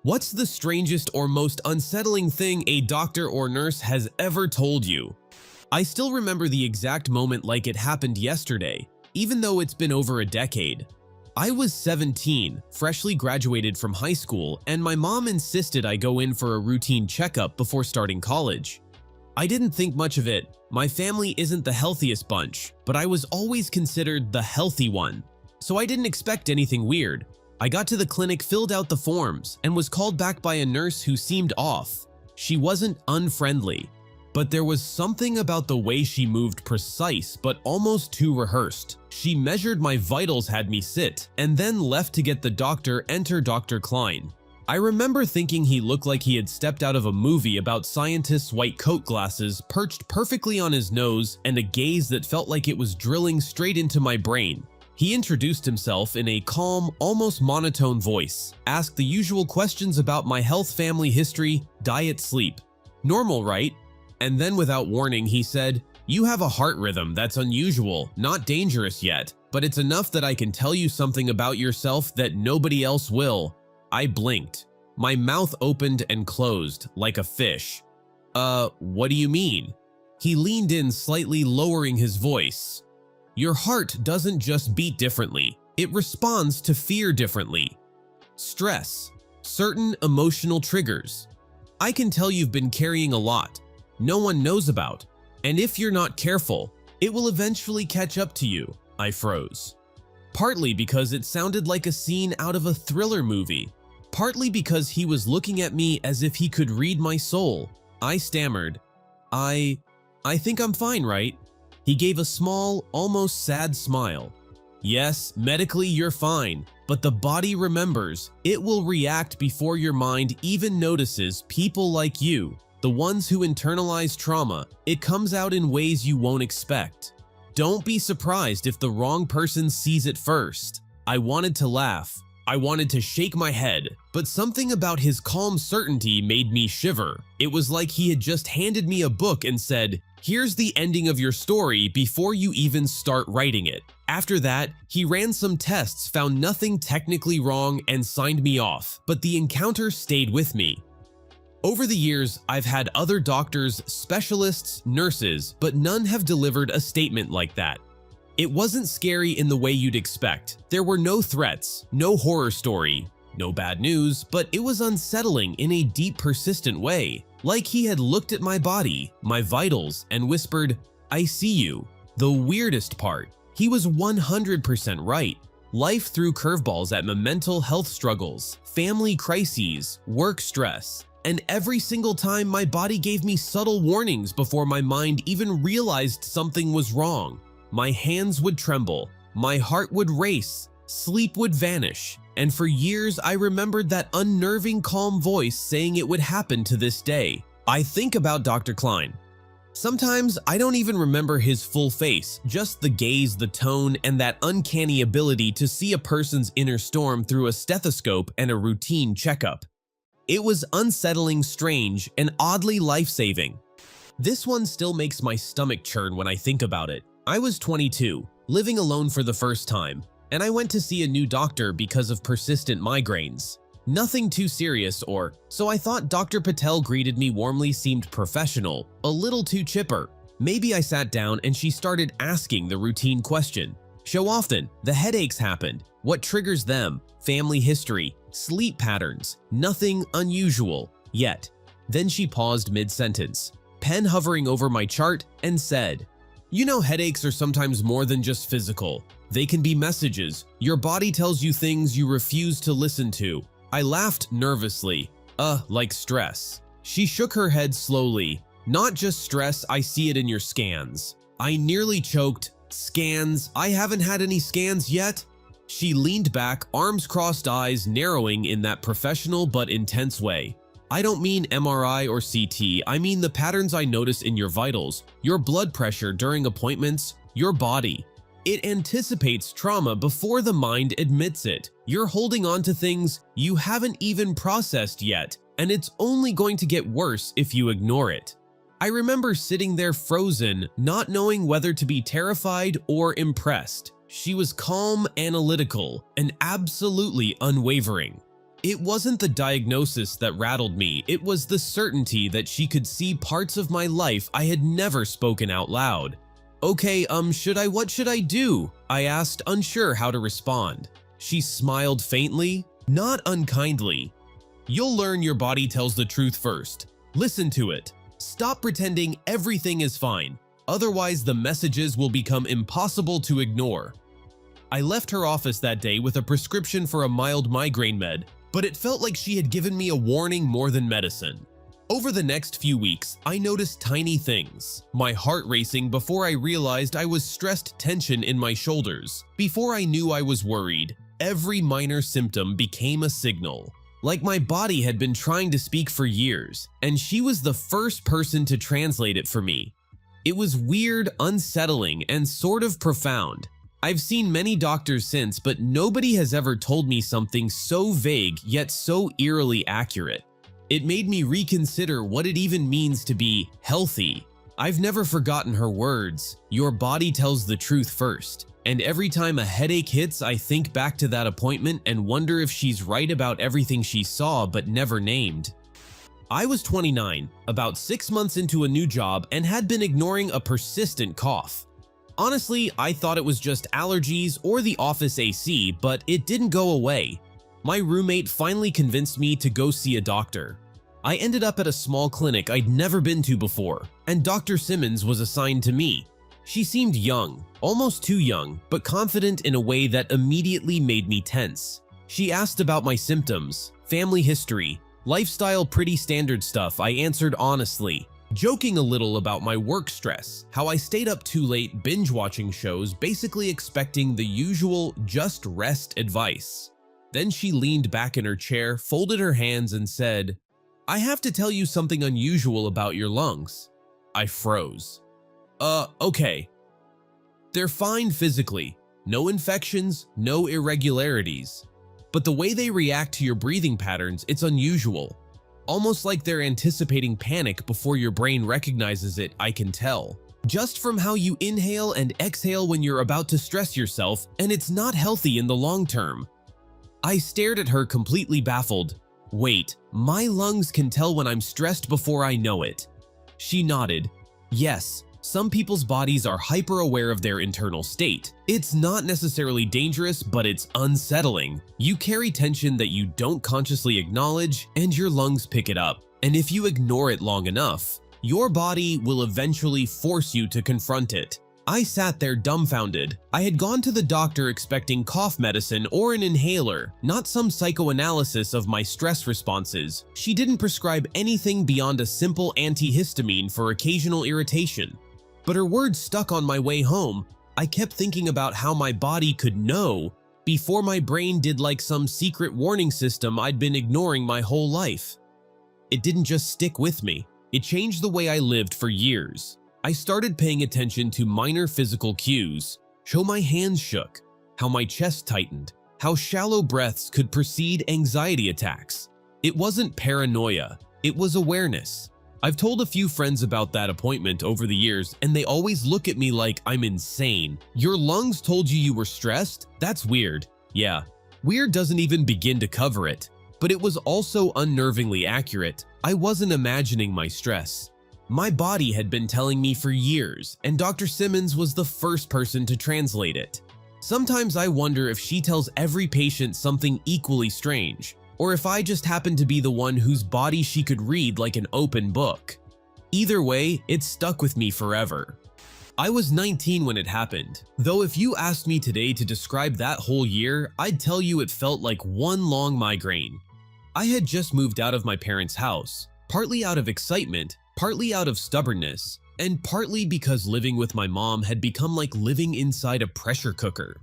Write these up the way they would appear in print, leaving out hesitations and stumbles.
What's the strangest or most unsettling thing a doctor or nurse has ever told you? I still remember the exact moment like it happened yesterday, even though it's been over a decade. I was 17, freshly graduated from high school, and my mom insisted I go in for a routine checkup before starting college. I didn't think much of it. My family isn't the healthiest bunch, but I was always considered the healthy one, so I didn't expect anything weird. I got to the clinic, filled out the forms, and was called back by a nurse who seemed off. She wasn't unfriendly, but there was something about the way she moved, precise but almost too rehearsed. She measured my vitals, had me sit, and then left to get the doctor. Enter Dr. Klein. I remember thinking he looked like he had stepped out of a movie about scientists. White coat, glasses perched perfectly on his nose, and a gaze that felt like it was drilling straight into my brain. He introduced himself in a calm, almost monotone voice, asked the usual questions about my health, family history, diet, sleep. Normal, right? And then without warning, he said, "You have a heart rhythm that's unusual, not dangerous yet, but it's enough that I can tell you something about yourself that nobody else will." I blinked. My mouth opened and closed like a fish. What do you mean?" He leaned in slightly, lowering his voice. "Your heart doesn't just beat differently, it responds to fear differently. Stress, certain emotional triggers. I can tell you've been carrying a lot no one knows about, and if you're not careful, it will eventually catch up to you." I froze. Partly because it sounded like a scene out of a thriller movie, partly because he was looking at me as if he could read my soul. I stammered, I think I'm fine, right?" He gave a small, almost sad smile. "Yes, medically you're fine, but the body remembers. It will react before your mind even notices. People like you, the ones who internalize trauma, it comes out in ways you won't expect. Don't be surprised if the wrong person sees it first." I wanted to laugh. I wanted to shake my head, but something about his calm certainty made me shiver. It was like he had just handed me a book and said, "Here's the ending of your story before you even start writing it." After that, he ran some tests, found nothing technically wrong, and signed me off, but the encounter stayed with me. Over the years, I've had other doctors, specialists, nurses, but none have delivered a statement like that. It wasn't scary in the way you'd expect. There were no threats, no horror story, no bad news, but it was unsettling in a deep, persistent way. Like he had looked at my body, my vitals, and whispered, "I see you." The weirdest part, he was 100% right. Life threw curveballs at me: mental health struggles, family crises, work stress. And every single time my body gave me subtle warnings before my mind even realized something was wrong. My hands would tremble, my heart would race, sleep would vanish, and for years I remembered that unnerving calm voice saying it would happen to this day. I think about Dr. Klein. Sometimes I don't even remember his full face, just the gaze, the tone, and that uncanny ability to see a person's inner storm through a stethoscope and a routine checkup. It was unsettling, strange, and oddly life-saving. This one still makes my stomach churn when I think about it. I was 22, living alone for the first time, and I went to see a new doctor because of persistent migraines. Nothing too serious, or so I thought. Dr. Patel greeted me warmly, seemed professional, a little too chipper. Maybe I sat down and she started asking the routine question. "So often, the headaches happened. What triggers them? Family history, sleep patterns, nothing unusual yet." Then she paused mid-sentence, pen hovering over my chart, and said, "You know, headaches are sometimes more than just physical. They can be messages. Your body tells you things you refuse to listen to." I laughed nervously. Like stress." She shook her head slowly. "Not just stress, I see it in your scans." I nearly choked. "Scans? I haven't had any scans yet." She leaned back, arms crossed, eyes narrowing in that professional but intense way. "I don't mean MRI or CT, I mean the patterns I notice in your vitals, your blood pressure during appointments, your body. It anticipates trauma before the mind admits it. You're holding on to things you haven't even processed yet, and it's only going to get worse if you ignore it." I remember sitting there frozen, not knowing whether to be terrified or impressed. She was calm, analytical, and absolutely unwavering. It wasn't the diagnosis that rattled me, it was the certainty that she could see parts of my life I had never spoken out loud. "Okay, what should I do?" I asked, unsure how to respond. She smiled faintly, not unkindly. "You'll learn your body tells the truth first. Listen to it. Stop pretending everything is fine. Otherwise, the messages will become impossible to ignore." I left her office that day with a prescription for a mild migraine med, but it felt like she had given me a warning more than medicine. Over the next few weeks, I noticed tiny things. My heart racing before I realized I was stressed, tension in my shoulders. Before I knew I was worried, every minor symptom became a signal. Like my body had been trying to speak for years, and she was the first person to translate it for me. It was weird, unsettling, and sort of profound. I've seen many doctors since, but nobody has ever told me something so vague yet so eerily accurate. It made me reconsider what it even means to be healthy. I've never forgotten her words, "Your body tells the truth first." And every time a headache hits, I think back to that appointment and wonder if she's right about everything she saw but never named. I was 29, about 6 months into a new job, and had been ignoring a persistent cough. Honestly, I thought it was just allergies or the office AC, but it didn't go away. My roommate finally convinced me to go see a doctor. I ended up at a small clinic I'd never been to before, and Dr. Simmons was assigned to me. She seemed young, almost too young, but confident in a way that immediately made me tense. She asked about my symptoms, family history, lifestyle, pretty standard stuff I answered honestly, joking a little about my work stress, how I stayed up too late binge-watching shows, basically expecting the usual just rest advice. Then she leaned back in her chair, folded her hands, and said, "I have to tell you something unusual about your lungs." I froze. Okay. They're fine physically, no infections, no irregularities. But the way they react to your breathing patterns, it's unusual. Almost like they're anticipating panic before your brain recognizes it, I can tell. Just from how you inhale and exhale when you're about to stress yourself, and it's not healthy in the long term. I stared at her, completely baffled. "Wait, my lungs can tell when I'm stressed before I know it." She nodded. "Yes. Some people's bodies are hyper-aware of their internal state. It's not necessarily dangerous, but it's unsettling. You carry tension that you don't consciously acknowledge, and your lungs pick it up. And if you ignore it long enough, your body will eventually force you to confront it." I sat there dumbfounded. I had gone to the doctor expecting cough medicine or an inhaler, not some psychoanalysis of my stress responses. She didn't prescribe anything beyond a simple antihistamine for occasional irritation. But her words stuck on my way home. I kept thinking about how my body could know before my brain did, like some secret warning system I'd been ignoring my whole life. It didn't just stick with me. It changed the way I lived for years. I started paying attention to minor physical cues, how my hands shook, how my chest tightened, how shallow breaths could precede anxiety attacks. It wasn't paranoia, it was awareness. I've told a few friends about that appointment over the years, and they always look at me like I'm insane. "Your lungs told you were stressed? That's weird." Yeah, weird doesn't even begin to cover it. But it was also unnervingly accurate. I wasn't imagining my stress. My body had been telling me for years, and Dr. Simmons was the first person to translate it. Sometimes I wonder if she tells every patient something equally strange, or if I just happen to be the one whose body she could read like an open book. Either way, it stuck with me forever. I was 19 when it happened, though if you asked me today to describe that whole year, I'd tell you it felt like one long migraine. I had just moved out of my parents' house, partly out of excitement, partly out of stubbornness, and partly because living with my mom had become like living inside a pressure cooker.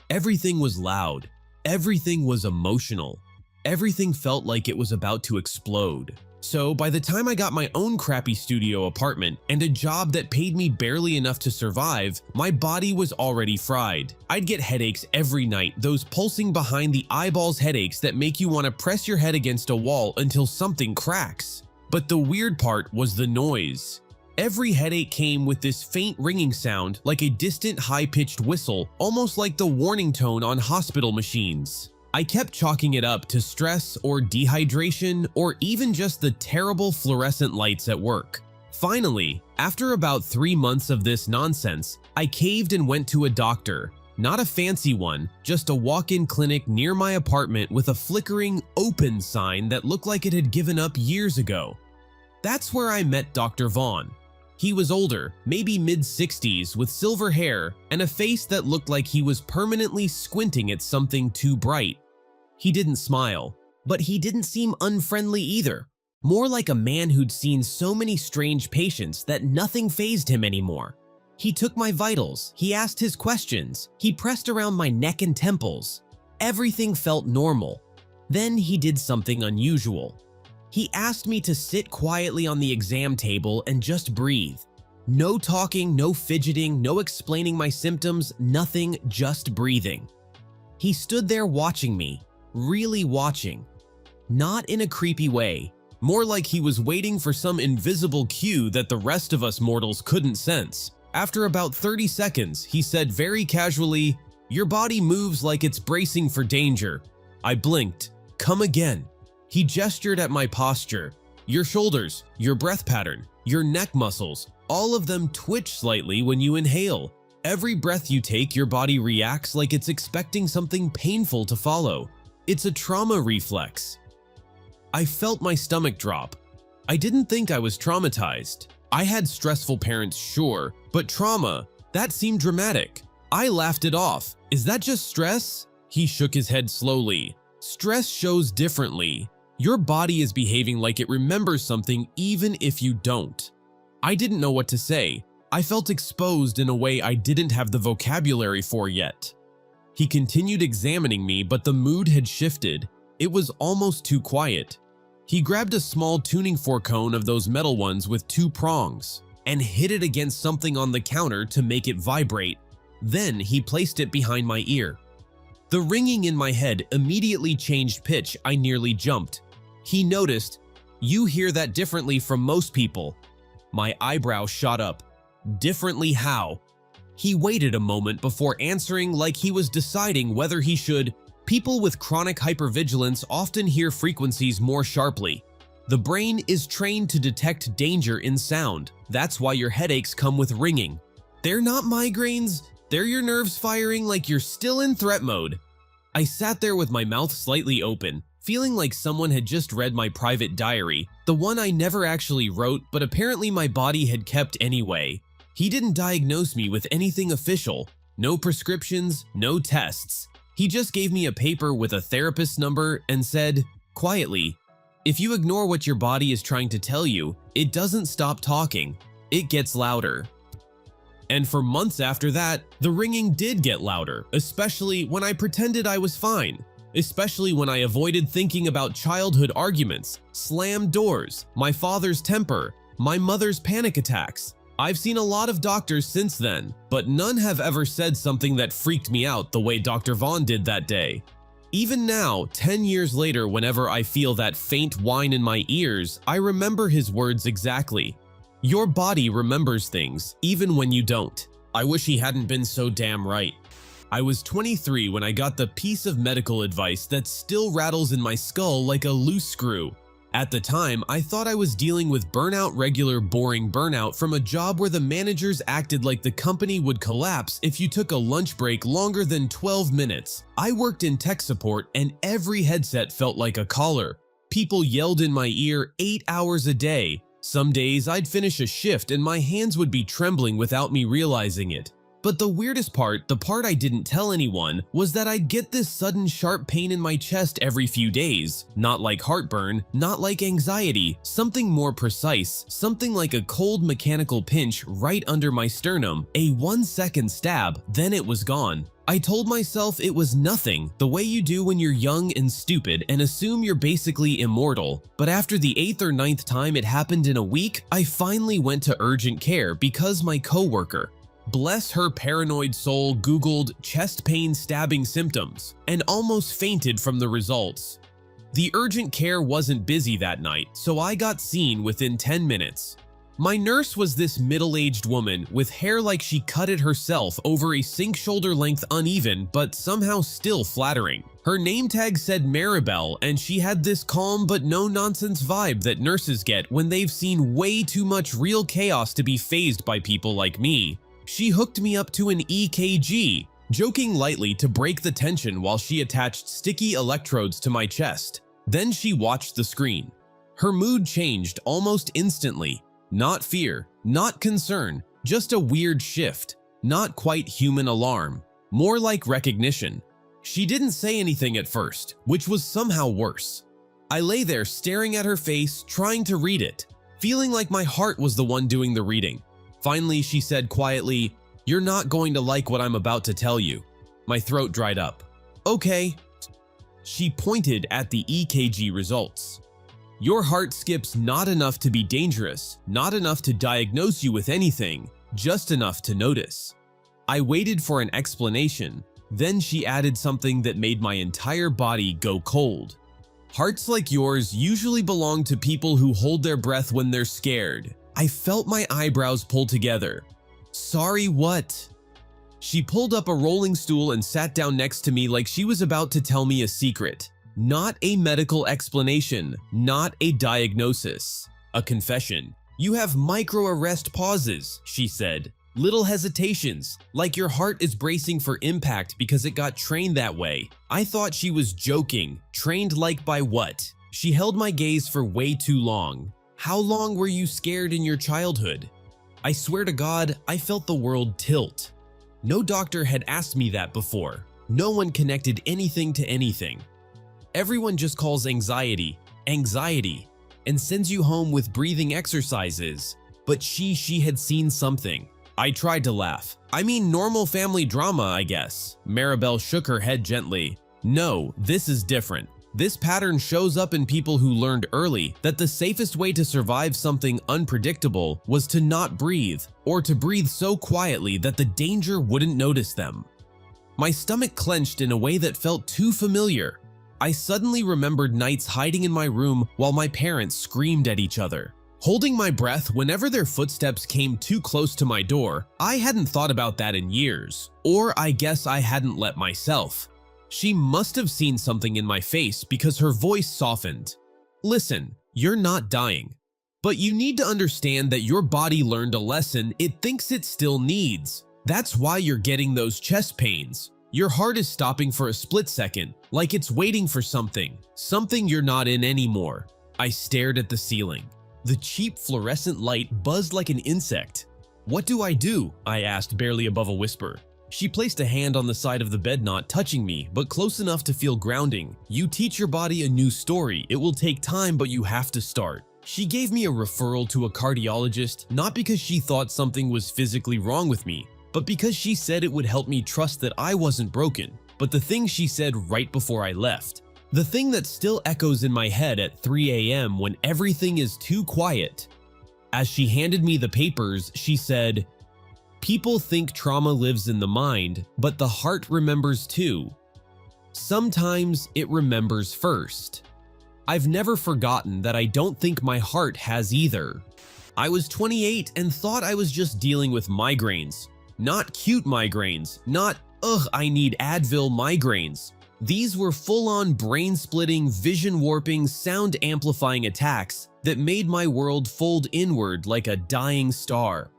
Everything was loud, everything was emotional, everything felt like it was about to explode. So by the time I got my own crappy studio apartment and a job that paid me barely enough to survive, my body was already fried. I'd get headaches every night, those pulsing behind the eyeballs headaches that make you want to press your head against a wall until something cracks. But the weird part was the noise. Every headache came with this faint ringing sound, like a distant high-pitched whistle, almost like the warning tone on hospital machines. I kept chalking it up to stress or dehydration or even just the terrible fluorescent lights at work. Finally, after about 3 months of this nonsense, I caved and went to a doctor. Not a fancy one, just a walk-in clinic near my apartment with a flickering open sign that looked like it had given up years ago. That's where I met Dr. Vaughn. He was older, maybe mid-60s, with silver hair and a face that looked like he was permanently squinting at something too bright. He didn't smile, but he didn't seem unfriendly either. More like a man who'd seen so many strange patients that nothing fazed him anymore. He took my vitals, he asked his questions, he pressed around my neck and temples. Everything felt normal. Then he did something unusual. He asked me to sit quietly on the exam table and just breathe. No talking, no fidgeting, no explaining my symptoms, nothing, just breathing. He stood there watching me, really watching. Not in a creepy way, more like he was waiting for some invisible cue that the rest of us mortals couldn't sense. After about 30 seconds, he said very casually, "Your body moves like it's bracing for danger." I blinked. "Come again." He gestured at my posture. "Your shoulders, your breath pattern, your neck muscles, all of them twitch slightly when you inhale. Every breath you take, your body reacts like it's expecting something painful to follow. It's a trauma reflex." I felt my stomach drop. I didn't think I was traumatized. I had stressful parents, sure, but trauma, that seemed dramatic. I laughed it off. "Is that just stress?" He shook his head slowly. "Stress shows differently. Your body is behaving like it remembers something even if you don't." I didn't know what to say. I felt exposed in a way I didn't have the vocabulary for yet. He continued examining me, but the mood had shifted. It was almost too quiet. He grabbed a small tuning fork cone of those metal ones with 2 prongs and hit it against something on the counter to make it vibrate. Then he placed it behind my ear. The ringing in my head immediately changed pitch. I nearly jumped. He noticed, "You hear that differently from most people." My eyebrow shot up. "Differently how?" He waited a moment before answering like he was deciding whether he should. "People with chronic hypervigilance often hear frequencies more sharply. The brain is trained to detect danger in sound. That's why your headaches come with ringing. They're not migraines, they're your nerves firing like you're still in threat mode." I sat there with my mouth slightly open, feeling like someone had just read my private diary, the one I never actually wrote, but apparently my body had kept anyway. He didn't diagnose me with anything official, no prescriptions, no tests. He just gave me a paper with a therapist's number and said, quietly, "If you ignore what your body is trying to tell you, it doesn't stop talking. It gets louder." And for months after that, the ringing did get louder, especially when I pretended I was fine, especially when I avoided thinking about childhood arguments, slammed doors, my father's temper, my mother's panic attacks. I've seen a lot of doctors since then, but none have ever said something that freaked me out the way Dr. Vaughn did that day. Even now, 10 years later, whenever I feel that faint whine in my ears, I remember his words exactly. Your body remembers things, even when you don't. I wish he hadn't been so damn right. I was 23 when I got the piece of medical advice that still rattles in my skull like a loose screw. At the time, I thought I was dealing with burnout, regular boring burnout from a job where the managers acted like the company would collapse if you took a lunch break longer than 12 minutes. I worked in tech support and every headset felt like a collar. People yelled in my ear 8 hours a day. Some days I'd finish a shift and my hands would be trembling without me realizing it. But the weirdest part, the part I didn't tell anyone, was that I'd get this sudden sharp pain in my chest every few days. Not like heartburn, not like anxiety, something more precise, something like a cold mechanical pinch right under my sternum, a 1-second stab, then it was gone. I told myself it was nothing, the way you do when you're young and stupid and assume you're basically immortal. But after the 8th or 9th time it happened in a week, I finally went to urgent care because my coworker, bless her paranoid soul, Googled chest pain stabbing symptoms and almost fainted from the results. The urgent care wasn't busy that night, so I got seen within 10 minutes. My nurse was this middle-aged woman with hair like she cut it herself over a sink shoulder-length uneven but somehow still flattering. Her name tag said Maribel, and she had this calm but no-nonsense vibe that nurses get when they've seen way too much real chaos to be fazed by people like me. She hooked me up to an EKG, joking lightly to break the tension while she attached sticky electrodes to my chest. Then she watched the screen. Her mood changed almost instantly. Not fear, not concern, just a weird shift. Not quite human alarm, more like recognition. She didn't say anything at first, which was somehow worse. I lay there staring at her face, trying to read it, feeling like my heart was the one doing the reading. Finally, she said quietly, "You're not going to like what I'm about to tell you." My throat dried up. "Okay." She pointed at the EKG results. "Your heart skips not enough to be dangerous, not enough to diagnose you with anything, just enough to notice." I waited for an explanation. Then she added something that made my entire body go cold. "Hearts like yours usually belong to people who hold their breath when they're scared." I felt my eyebrows pull together. "Sorry, what?" She pulled up a rolling stool and sat down next to me like she was about to tell me a secret. Not a medical explanation, not a diagnosis. A confession. "You have micro-arrest pauses," she said. "Little hesitations, like your heart is bracing for impact because it got trained that way." I thought she was joking. Trained like by what? She held my gaze for way too long. "How long were you scared in your childhood?" I swear to God, I felt the world tilt. No doctor had asked me that before. No one connected anything to anything. Everyone just calls anxiety, anxiety, and sends you home with breathing exercises. But she had seen something. I tried to laugh. "I mean, normal family drama, I guess." Maribel shook her head gently. "No, this is different. This pattern shows up in people who learned early that the safest way to survive something unpredictable was to not breathe, or to breathe so quietly that the danger wouldn't notice them." My stomach clenched in a way that felt too familiar. I suddenly remembered nights hiding in my room while my parents screamed at each other. Holding my breath whenever their footsteps came too close to my door. I hadn't thought about that in years. Or I guess I hadn't let myself. She must have seen something in my face because her voice softened. "Listen, you're not dying. But you need to understand that your body learned a lesson it thinks it still needs. That's why you're getting those chest pains. Your heart is stopping for a split second, like it's waiting for something you're not in anymore." I stared at the ceiling. The cheap fluorescent light buzzed like an insect. "What do?" I asked, barely above a whisper. She placed a hand on the side of the bed, not touching me, but close enough to feel grounding. "You teach your body a new story. It will take time, but you have to start." She gave me a referral to a cardiologist, not because she thought something was physically wrong with me, but because she said it would help me trust that I wasn't broken. But the thing she said right before I left, the thing that still echoes in my head at 3 a.m. when everything is too quiet. As she handed me the papers, she said, "People think trauma lives in the mind, but the heart remembers too. Sometimes it remembers first." I've never forgotten that I don't think my heart has either. I was 28 and thought I was just dealing with migraines. Not cute migraines, not, "Ugh, I need Advil" migraines. These were full-on brain-splitting, vision-warping, sound-amplifying attacks that made my world fold inward like a dying star.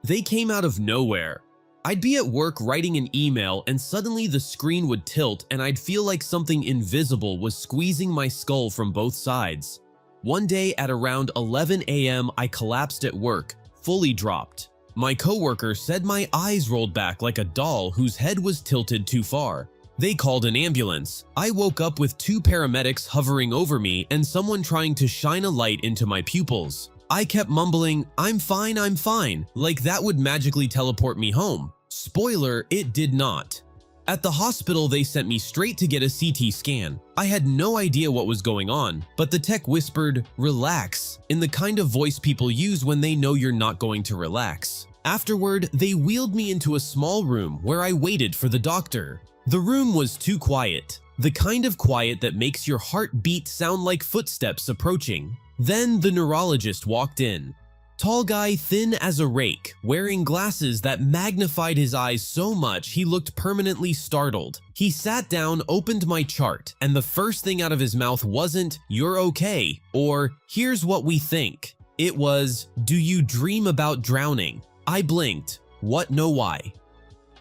They came out of nowhere. I'd be at work writing an email and suddenly the screen would tilt and I'd feel like something invisible was squeezing my skull from both sides. One day at around 11 a.m. I collapsed at work, fully dropped. My coworker said my eyes rolled back like a doll whose head was tilted too far. They called an ambulance. I woke up with 2 paramedics hovering over me and someone trying to shine a light into my pupils. I kept mumbling, I'm fine, like that would magically teleport me home. Spoiler, it did not. At the hospital, they sent me straight to get a CT scan. I had no idea what was going on, but the tech whispered, "Relax," in the kind of voice people use when they know you're not going to relax. Afterward, they wheeled me into a small room where I waited for the doctor. The room was too quiet, the kind of quiet that makes your heartbeat sound like footsteps approaching. Then the neurologist walked in. Tall guy, thin as a rake, wearing glasses that magnified his eyes so much he looked permanently startled. He sat down, opened my chart, and the first thing out of his mouth wasn't, "You're okay," or "Here's what we think." It was, "Do you dream about drowning?" I blinked. What, no, why?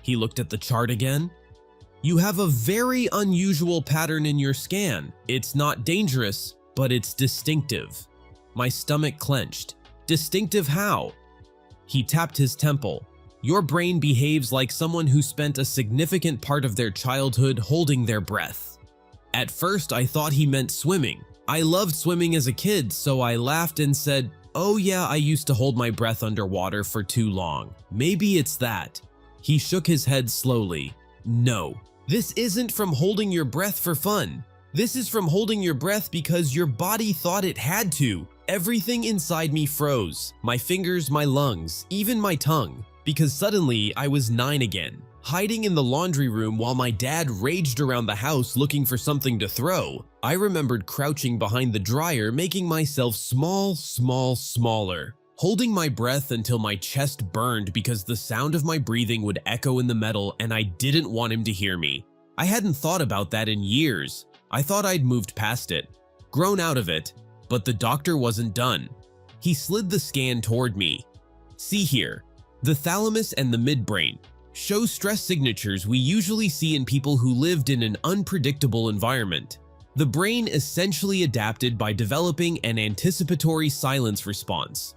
He looked at the chart again. "You have a very unusual pattern in your scan. It's not dangerous, but it's distinctive." My stomach clenched. Distinctive how? He tapped his temple. "Your brain behaves like someone who spent a significant part of their childhood holding their breath." At first, I thought he meant swimming. I loved swimming as a kid, so I laughed and said, "Oh yeah, I used to hold my breath underwater for too long. Maybe it's that." He shook his head slowly. "No, this isn't from holding your breath for fun. This is from holding your breath because your body thought it had to." Everything inside me froze. My fingers, my lungs, even my tongue. Because suddenly I was 9 again, hiding in the laundry room while my dad raged around the house looking for something to throw. I remembered crouching behind the dryer, making myself smaller. Holding my breath until my chest burned because the sound of my breathing would echo in the metal and I didn't want him to hear me. I hadn't thought about that in years. I thought I'd moved past it, grown out of it, but the doctor wasn't done. He slid the scan toward me. "See here, the thalamus and the midbrain show stress signatures we usually see in people who lived in an unpredictable environment. The brain essentially adapted by developing an anticipatory silence response."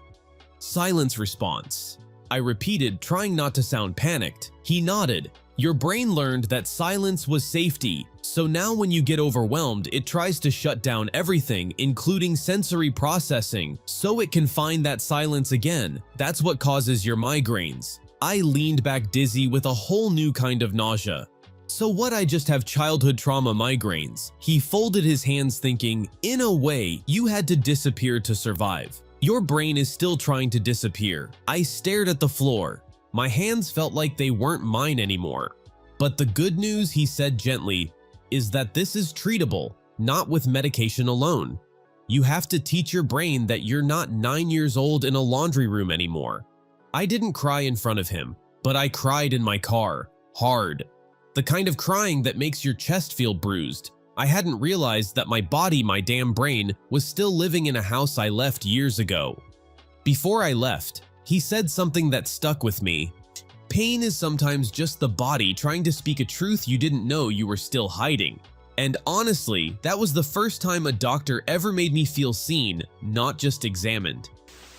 Silence response. I repeated, trying not to sound panicked. He nodded. "Your brain learned that silence was safety, so now when you get overwhelmed, it tries to shut down everything, including sensory processing, so it can find that silence again. That's what causes your migraines." I leaned back dizzy with a whole new kind of nausea. "So what, I just have childhood trauma migraines?" He folded his hands thinking, "In a way, you had to disappear to survive. Your brain is still trying to disappear." I stared at the floor. My hands felt like they weren't mine anymore. "But the good news," he said gently, "is that this is treatable, not with medication alone. You have to teach your brain that you're not 9 years old in a laundry room anymore." I didn't cry in front of him, but I cried in my car, hard. The kind of crying that makes your chest feel bruised. I hadn't realized that my body, my damn brain, was still living in a house I left years ago. Before I left, he said something that stuck with me. "Pain is sometimes just the body trying to speak a truth you didn't know you were still hiding." And honestly, that was the first time a doctor ever made me feel seen, not just examined.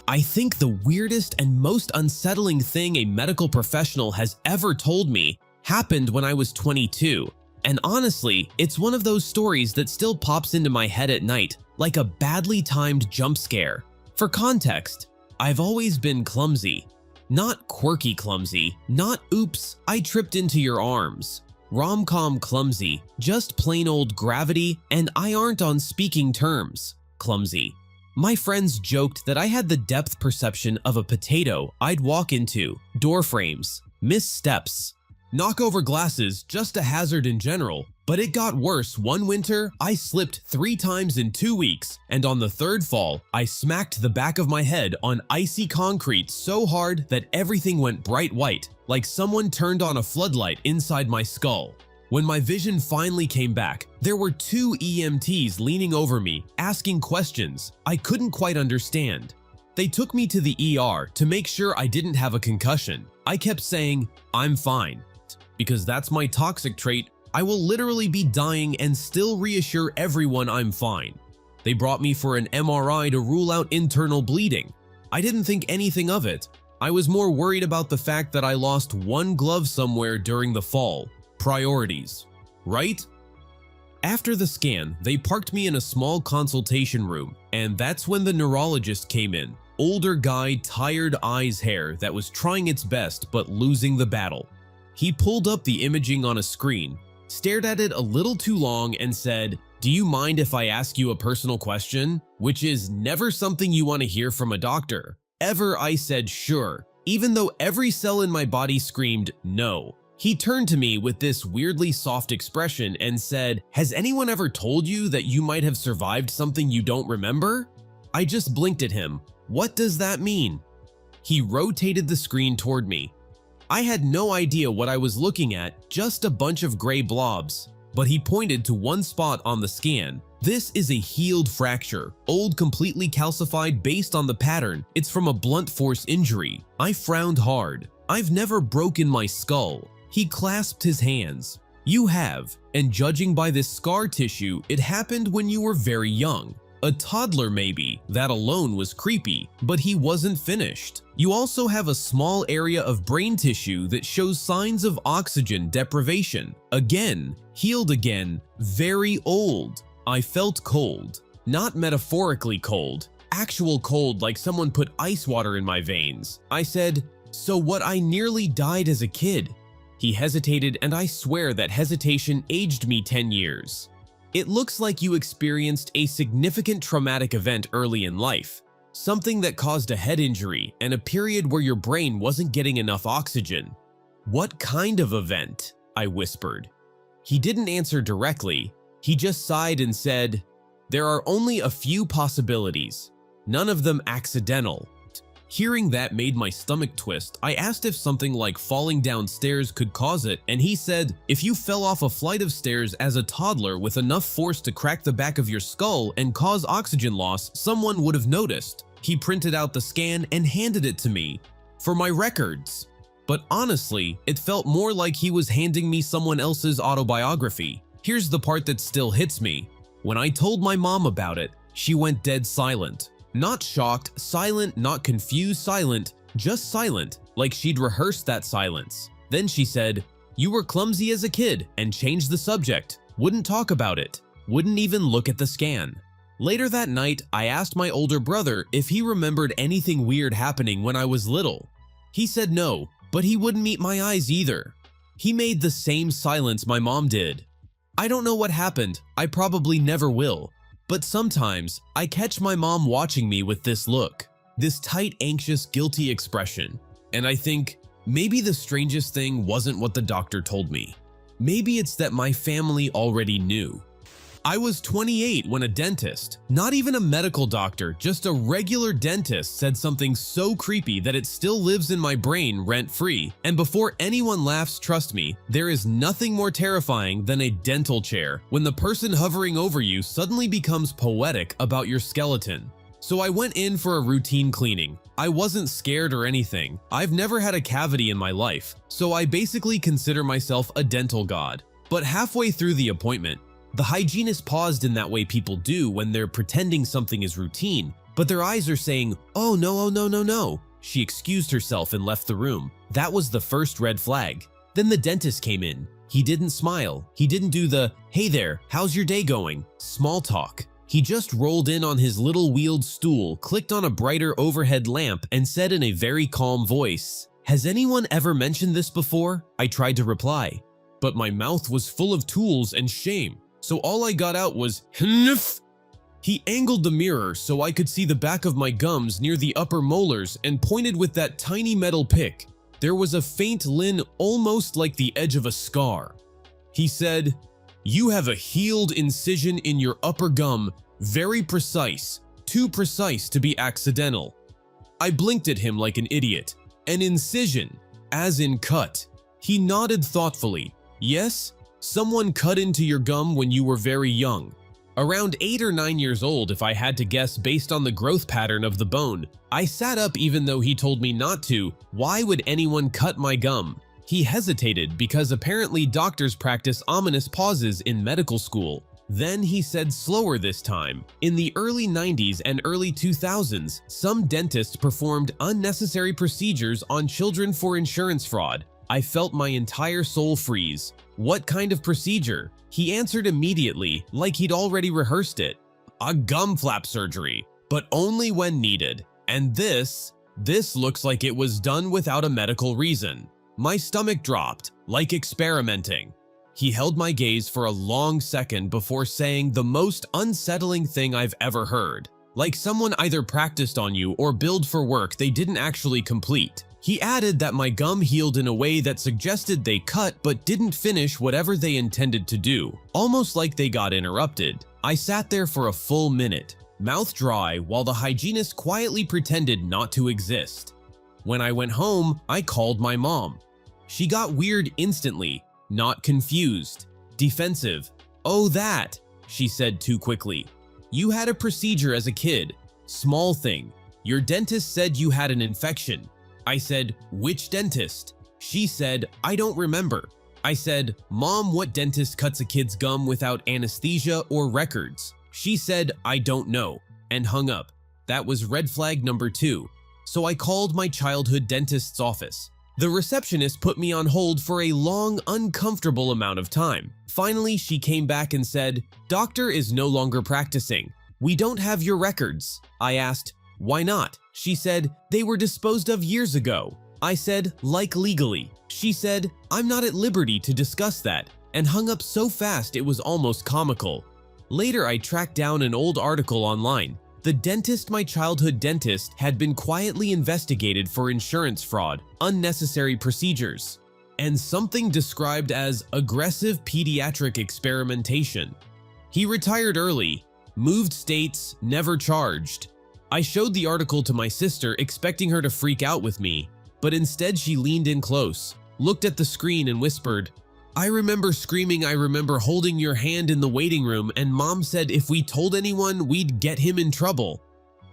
I think the weirdest and most unsettling thing a medical professional has ever told me happened when I was 22. And honestly, it's one of those stories that still pops into my head at night, like a badly timed jump scare. For context, I've always been clumsy. Not quirky clumsy, not "oops, I tripped into your arms." Rom-com clumsy, just plain old gravity and I aren't on speaking terms clumsy. My friends joked that I had the depth perception of a potato I'd walk into, door frames, miss steps, knock over glasses, just a hazard in general. But it got worse. One winter, I slipped 3 times in 2 weeks, and on the 3rd fall, I smacked the back of my head on icy concrete so hard that everything went bright white, like someone turned on a floodlight inside my skull. When my vision finally came back, there were 2 EMTs leaning over me, asking questions I couldn't quite understand. They took me to the ER to make sure I didn't have a concussion. I kept saying, "I'm fine," because that's my toxic trait. I will literally be dying and still reassure everyone I'm fine. They brought me for an MRI to rule out internal bleeding. I didn't think anything of it. I was more worried about the fact that I lost one glove somewhere during the fall. Priorities, right? After the scan, they parked me in a small consultation room, and that's when the neurologist came in. Older guy, tired eyes hair that was trying its best but losing the battle. He pulled up the imaging on a screen, stared at it a little too long and said, "Do you mind if I ask you a personal question?" Which is never something you want to hear from a doctor. Ever. I said sure, even though every cell in my body screamed no. He turned to me with this weirdly soft expression and said, "Has anyone ever told you that you might have survived something you don't remember?" I just blinked at him. What does that mean? He rotated the screen toward me. I had no idea what I was looking at, just a bunch of gray blobs. But he pointed to one spot on the scan. This is a healed fracture, old, completely calcified based on the pattern. It's from a blunt force injury. I frowned hard. I've never broken my skull. He clasped his hands. You have, and judging by this scar tissue, it happened when you were very young. A toddler maybe, that alone was creepy, but he wasn't finished. You also have a small area of brain tissue that shows signs of oxygen deprivation. Again, healed again, very old. I felt cold. Not metaphorically cold, actual cold like someone put ice water in my veins. I said, so what, I nearly died as a kid? He hesitated, and I swear that hesitation aged me 10 years. It looks like you experienced a significant traumatic event early in life, something that caused a head injury and a period where your brain wasn't getting enough oxygen. What kind of event? I whispered. He didn't answer directly. He just sighed and said, there are only a few possibilities, none of them accidental. Hearing that made my stomach twist. I asked if something like falling downstairs could cause it, and he said, if you fell off a flight of stairs as a toddler with enough force to crack the back of your skull and cause oxygen loss, someone would have noticed. He printed out the scan and handed it to me for my records. But honestly, it felt more like he was handing me someone else's autobiography. Here's the part that still hits me. When I told my mom about it, she went dead silent. Not shocked, silent, not confused, silent, just silent, like she'd rehearsed that silence. Then she said, you were clumsy as a kid, and changed the subject. Wouldn't talk about it. Wouldn't even look at the scan. Later that night, I asked my older brother if he remembered anything weird happening when I was little. He said no, but he wouldn't meet my eyes either. He made the same silence my mom did. I don't know what happened. I probably never will. But sometimes, I catch my mom watching me with this look, this tight, anxious, guilty expression, and I think, maybe the strangest thing wasn't what the doctor told me. Maybe it's that my family already knew. I was 28 when a dentist, not even a medical doctor, just a regular dentist, said something so creepy that it still lives in my brain rent-free. And before anyone laughs, trust me, there is nothing more terrifying than a dental chair when the person hovering over you suddenly becomes poetic about your skeleton. So I went in for a routine cleaning. I wasn't scared or anything. I've never had a cavity in my life, so I basically consider myself a dental god. But halfway through the appointment, the hygienist paused in that way people do when they're pretending something is routine, but their eyes are saying, oh no, no. She excused herself and left the room. That was the first red flag. Then the dentist came in. He didn't smile. He didn't do the, hey there, how's your day going? Small talk. He just rolled in on his little wheeled stool, clicked on a brighter overhead lamp, and said in a very calm voice, has anyone ever mentioned this before? I tried to reply, but my mouth was full of tools and shame. So all I got out was, hnnf. He angled the mirror so I could see the back of my gums near the upper molars and pointed with that tiny metal pick. There was a faint lin, almost like the edge of a scar. He said, you have a healed incision in your upper gum, very precise, too precise to be accidental. I blinked at him like an idiot. An incision, as in cut. He nodded thoughtfully. Yes? Someone cut into your gum when you were very young. Around 8 or 9 years old, if I had to guess based on the growth pattern of the bone. I sat up even though he told me not to. Why would anyone cut my gum? He hesitated because apparently doctors practice ominous pauses in medical school. Then he said slower this time. In the early 90s and early 2000s, some dentists performed unnecessary procedures on children for insurance fraud. I felt my entire soul freeze. What kind of procedure? He answered immediately, like he'd already rehearsed it. A gum flap surgery, but only when needed. And this looks like it was done without a medical reason. My stomach dropped, like experimenting. He held my gaze for a long second before saying the most unsettling thing I've ever heard. Like someone either practiced on you or billed for work they didn't actually complete. He added that my gum healed in a way that suggested they cut but didn't finish whatever they intended to do, almost like they got interrupted. I sat there for a full minute, mouth dry, while the hygienist quietly pretended not to exist. When I went home, I called my mom. She got weird instantly, not confused, defensive. "Oh, that," she said too quickly. "You had a procedure as a kid. Small thing. Your dentist said you had an infection." I said, "Which dentist?" She said, "I don't remember." I said, "Mom, what dentist cuts a kid's gum without anesthesia or records?" She said, "I don't know," and hung up. That was red flag number 2. So I called my childhood dentist's office. The receptionist put me on hold for a long, uncomfortable amount of time. Finally, she came back and said, "Doctor is no longer practicing. We don't have your records." I asked, "Why not?" She said, "They were disposed of years ago." I said, "Like legally?" She said, "I'm not at liberty to discuss that," and hung up so fast it was almost comical. Later, I tracked down an old article online. The dentist, my childhood dentist, had been quietly investigated for insurance fraud, unnecessary procedures, and something described as aggressive pediatric experimentation. He retired early, moved states, never charged. I showed the article to my sister, expecting her to freak out with me, but instead she leaned in close, looked at the screen and whispered, "I remember screaming, I remember holding your hand in the waiting room, and Mom said if we told anyone, we'd get him in trouble."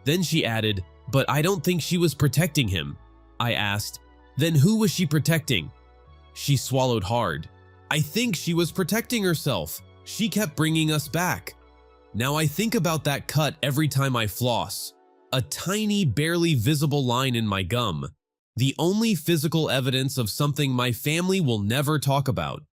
Then she added, "But I don't think she was protecting him." I asked, "Then who was she protecting?" She swallowed hard. "I think she was protecting herself. She kept bringing us back." Now I think about that cut every time I floss. A tiny, barely visible line in my gum. The only physical evidence of something my family will never talk about.